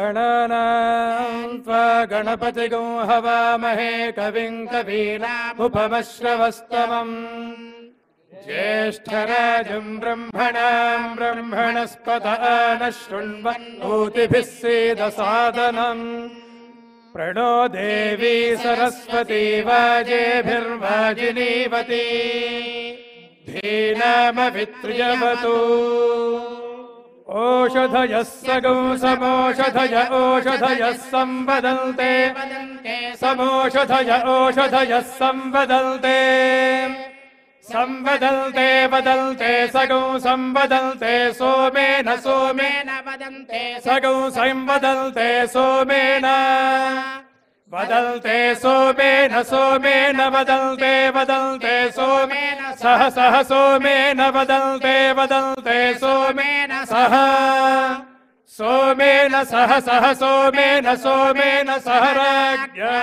गणानां त्वा गणपतिगं हवामहे कविं कवीनामुपमश्रवस्तमम् ज्येष्ठराजं ब्रह्मणां ब्रह्मणस्पत नः शृण्वन्नोतिभिः सीदसादनम् प्रणो देवी सरस्वती वाजेभिर्वाजिनीवती धीनामभित्र्यवतु ओषधयः सगं समोषधय ओषधयः संवदन्ते समोषधय ओषधयः संवदन्ते संवदन्ते वदन्ते सगं संवदन्ते सोमेन सोमेन वदन्ते सगं संवदन्ते सोमेन वदन्ते सोमेन सोमेन वदन्ते वदन्ते सोमेन सह सह सोमेन वदन्ते वदन्ते सोमेन सह सोमेन सह सह सोमेन सोमेन सह राज्ञा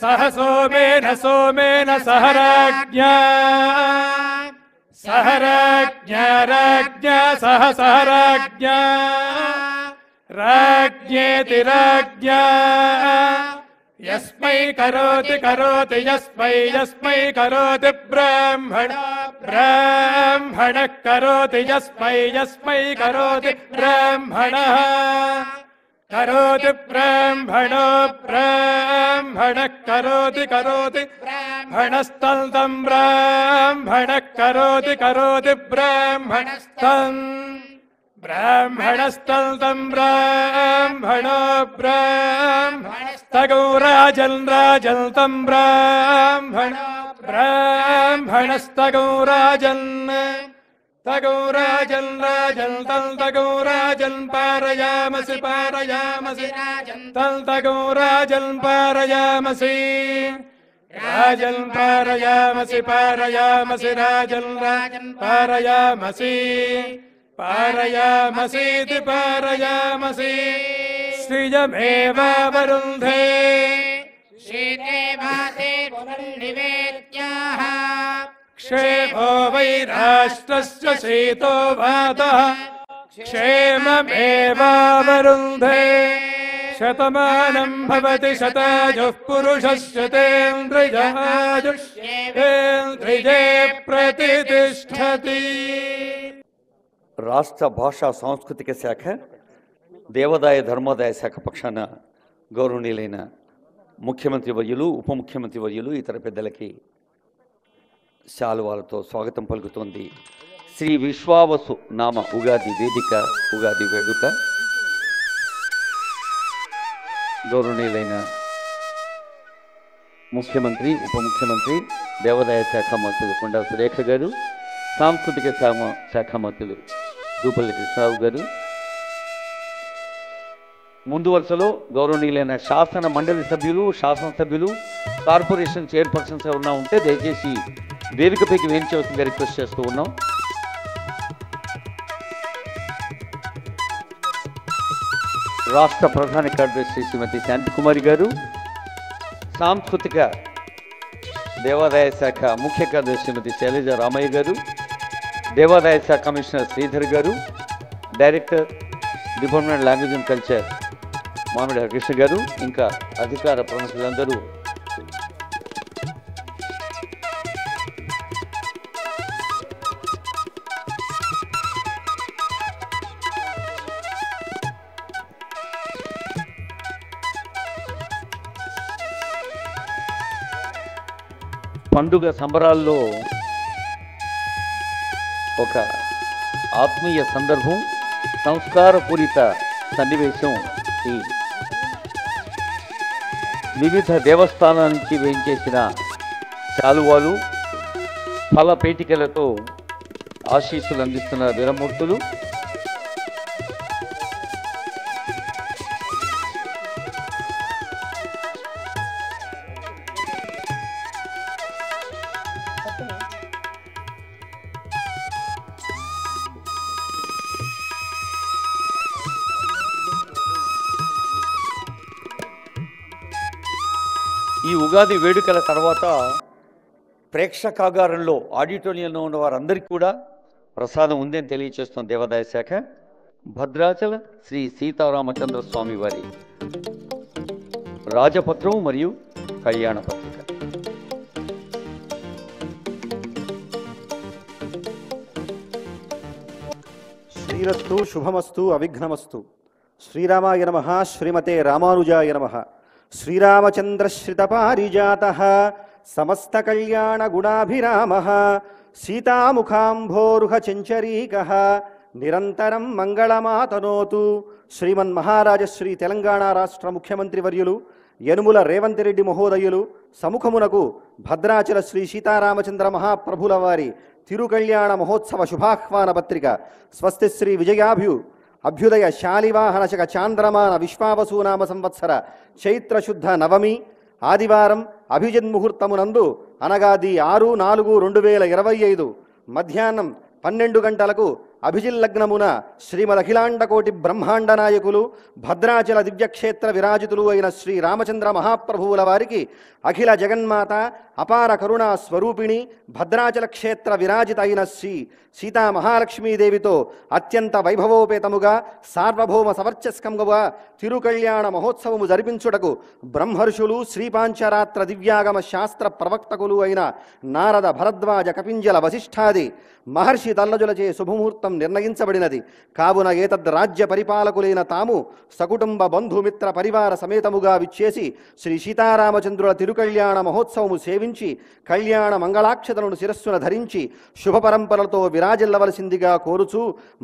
सह सोमेन सोमेन सह राज्ञा सह राज्ञा राज्ञा सह सह राज्ञा राज्ञेति राज्ञा यस्मै करोति करोति यस्मै यस्मै करोति ब्राह्मणो ब्राह्मणः करोति यस्मै यस्मै करोति ब्राह्मणः करोति ब्राह्मणो ब्राह्मणः करोति करोति ब्राह्मणस्तं ब्राह्मणः करोति करोति ब्राह्मणस्तम् ब्राह्मणस्तं ब्राह्मणो ब्राह्मणस्तगौ राजन् राजन् तं ब्राह्मणो ब्राह्मणस्तगौ राजन् तगौ राजन् राजन् तं तगौ राजन् पारयामसि पारयामसि तं तगौ राजन् पारयामसि राजन् पारयामसि पारयामसि राजन् राजन् पारयामसि पारयामसीति पारयामसि श्रियमेवावरुन्धे शीते वाते पुनर्निवेद्याः क्षेमो वै राष्ट्रस्य शीतो वातः क्षेममेवावरुन्धे शतमानं भवति शतायुः पुरुषस्य तेन्द्रिये प्रतिष्ठति। రాష్ట్ర భాషా సాంస్కృతిక శాఖ దేవాదాయ ధర్మాదాయ శాఖ పక్షాన గౌరవనీయులైన ముఖ్యమంత్రి వర్యులు ఉప ముఖ్యమంత్రి వర్యులు ఇతర పెద్దలకి శాలువాలతో స్వాగతం పలుకుతోంది. శ్రీ విశ్వావసు నామ ఉగాది వేదిక ఉగాది వేడుక గౌరవనీయులైన ముఖ్యమంత్రి ఉప ముఖ్యమంత్రి దేవాదాయ శాఖ మంత్రులు కొండా సురేఖ గారు, సాంస్కృతిక శాఖ మంత్రులు దూపల్లి కృష్ణరావు గారు, ముందు వరుసలో గౌరవనీయులైన శాసన మండలి సభ్యులు, శాసనసభ్యులు, కార్పొరేషన్ చైర్పర్సన్స్ ఎవరన్నా ఉంటే దయచేసి వేదికపైకి వేయించవలసిందిగా రిక్వెస్ట్ చేస్తూ ఉన్నాం. రాష్ట్ర ప్రధాన కార్యదర్శి శ్రీమతి శాంతికుమారి గారు, సాంస్కృతిక దేవాదాయ శాఖ ముఖ్య కార్యదర్శి శ్రీమతి శైలజ రామయ్య గారు, దేవాదాయ శాఖ కమిషనర్ శ్రీధర్ గారు, director department language and culture మామిడి హరికృష్ణ గారు, ఇంకా అధికార ప్రముఖులందరూ పండుగ సంబరాల్లో ఒక ఆత్మీయ సందర్భం, సంస్కారపూరిత సన్నివేశం ఈ వివిధ దేవస్థానాల నుంచి వేయించేసిన శాలువాలు, ఫల పేటికలతో ఆశీస్సులు అందిస్తున్న వీరమూర్తులు, ఈ ఉగాది వేడుకల తర్వాత ప్రేక్షకాగారంలో ఆడిటోరియంలో ఉన్న వారందరికీ కూడా ప్రసాదం ఉందని తెలియజేస్తుంది దేవాదాయ శాఖ. భద్రాచల శ్రీ సీతారామచంద్ర స్వామి వారి రాజపత్రం మరియు కళ్యాణ పత్రిక. శ్రీరస్తు శుభమస్తు అవిఘ్నమస్తు. శ్రీరామాయ నమః. శ్రీమతే రామానుజాయ నమః. శ్రీరామచంద్రశ్రితపారిజాతః సమస్త కళ్యాణ గుణాభిరామః సీతాముఖాంభోరుహ చెంచరీకః నిరంతరం మంగళమాతనోతు. శ్రీమన్మహారాజశ్రీ తెలంగాణ రాష్ట్ర ముఖ్యమంత్రి వర్యులు యనుముల రేవంత్ రెడ్డి మహోదయులు సముఖమునకు భద్రాచల శ్రీ సీతారామచంద్ర మహాప్రభుల వారి తిరుకళ్యాణ మహోత్సవ శుభాహ్వాన పత్రిక. స్వస్తి శ్రీ అభ్యుదయ శాలివాహనశక చాంద్రమాన విశ్వావసూనామ సంవత్సర చైత్రశుద్ధ నవమి ఆదివారం అభిజిన్ముహూర్తమునందు అనగా 6/4/2025 మధ్యాహ్నం 12 గంటలకు అభిజిల్లగ్నమున శ్రీమదఖిలాండకోటి బ్రహ్మాండ నాయకులు భద్రాచల దివ్యక్షేత్ర విరాజితులు అయిన శ్రీ రామచంద్ర మహాప్రభువుల వారికి అఖిల జగన్మాత అపార కరుణా స్వరూపిణి భద్రాచల క్షేత్ర విరాజిత అయిన శ్రీ సీతా మహాలక్ష్మీదేవితో అత్యంత వైభవోపేతముగా సార్వభౌమ సవర్చస్కంగా తిరుకళ్యాణ మహోత్సవము జరిపించుటకు బ్రహ్మర్షులు శ్రీపాంచరాత్ర దివ్యాగమ శాస్త్ర ప్రవక్తకులు అయిన నారద భరద్వాజ కపింజల వశిష్ఠాది మహర్షి తల్లజులచే శుభముహూర్తం నిర్ణయించబడినది. కావున ఏతద్ రాజ్య పరిపాలకులైన తాము సకుటుంబ బంధుమిత్ర పరివార సమేతముగా విచ్చేసి శ్రీ సీతారామచంద్రుల తిరుకళ్యాణ మహోత్సవము సేవించి కళ్యాణ మంగళాక్షతలను శిరస్సున ధరించి శుభ పరంపరలతో విరాజిల్లవలసిందిగా కోరుచు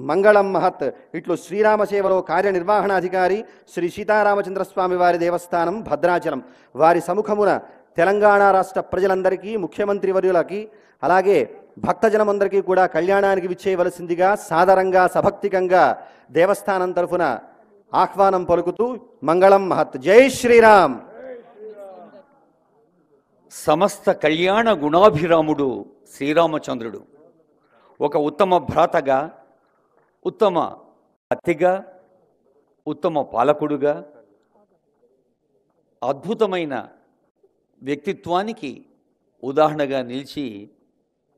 మంగళం మహత్. ఇట్లు శ్రీరామ సేవలో కార్యనిర్వహణాధికారి శ్రీ సీతారామచంద్రస్వామి వారి దేవస్థానం భద్రాచలం వారి సముఖమున తెలంగాణ రాష్ట్ర ప్రజలందరికీ ముఖ్యమంత్రి వర్యులకి అలాగే భక్తజనమందరికీ కూడా కళ్యాణానికి విచ్చేయవలసిందిగా సాదరంగా సభక్తికంగా దేవస్థానం తరఫున ఆహ్వానం పలుకుతూ మంగళం మహత్. జై శ్రీరామ్. సమస్త కళ్యాణ గుణాభిరాముడు శ్రీరామచంద్రుడు ఒక ఉత్తమ భ్రాతగా, ఉత్తమ అతిగా, ఉత్తమ పాలకుడుగా, అద్భుతమైన వ్యక్తిత్వానికి ఉదాహరణగా నిలిచి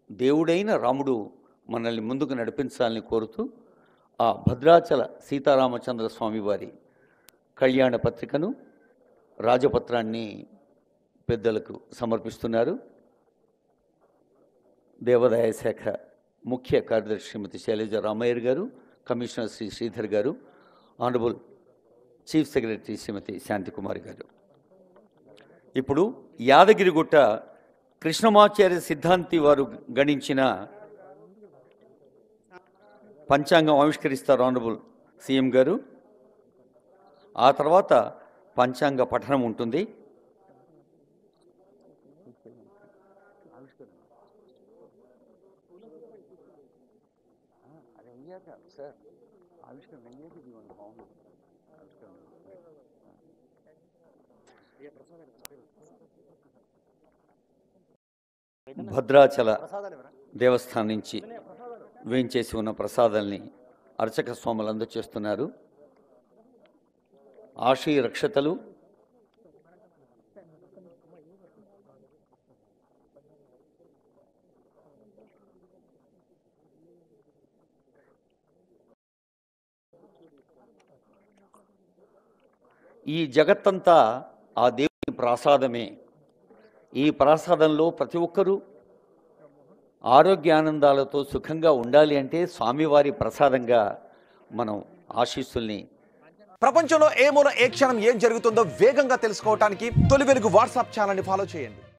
దేవుడైన రాముడు మనల్ని ముందుకు నడిపించాలని కోరుతూ ఆ భద్రాచల సీతారామచంద్ర స్వామి వారి కళ్యాణ పత్రికను రాజపత్రాన్ని పెద్దలకు సమర్పిస్తున్నారు. దేవాదాయ శాఖ ముఖ్య కార్యదర్శి శ్రీమతి శైలజ రామయ్య గారు, కమిషనర్ శ్రీ శ్రీధర్ గారు, ఆనరబుల్ చీఫ్ సెక్రటరీ శ్రీమతి శాంతికుమారి గారు. ఇప్పుడు యాదగిరిగుట్ట కృష్ణమాచార్య సిద్ధాంతి వారు గణించిన పంచాంగం ఆవిష్కరిస్తారు ఆనరబుల్ సీఎం గారు. ఆ తర్వాత పంచాంగ పఠనం ఉంటుంది. భద్రాచల దేవస్థానం నుంచి వేయించేసి ఉన్న ప్రసాదాల్ని అర్చక స్వాములు అందజేస్తున్నారు. ఆశీ రక్షతలు, ఈ జగత్తంతా ఆ దేవుని ప్రసాదమే. ఈ ప్రసాదంలో ప్రతి ఒక్కరూ ఆరోగ్యానందాలతో సుఖంగా ఉండాలి అంటే స్వామివారి ప్రసాదంగా మనం ఆశీస్సుల్ని. ప్రపంచంలో ఏ మూల ఏ క్షణం ఏం జరుగుతుందో వేగంగా తెలుసుకోవడానికి తొలి వెలుగు వాట్సాప్ ఛానల్ని ఫాలో చేయండి.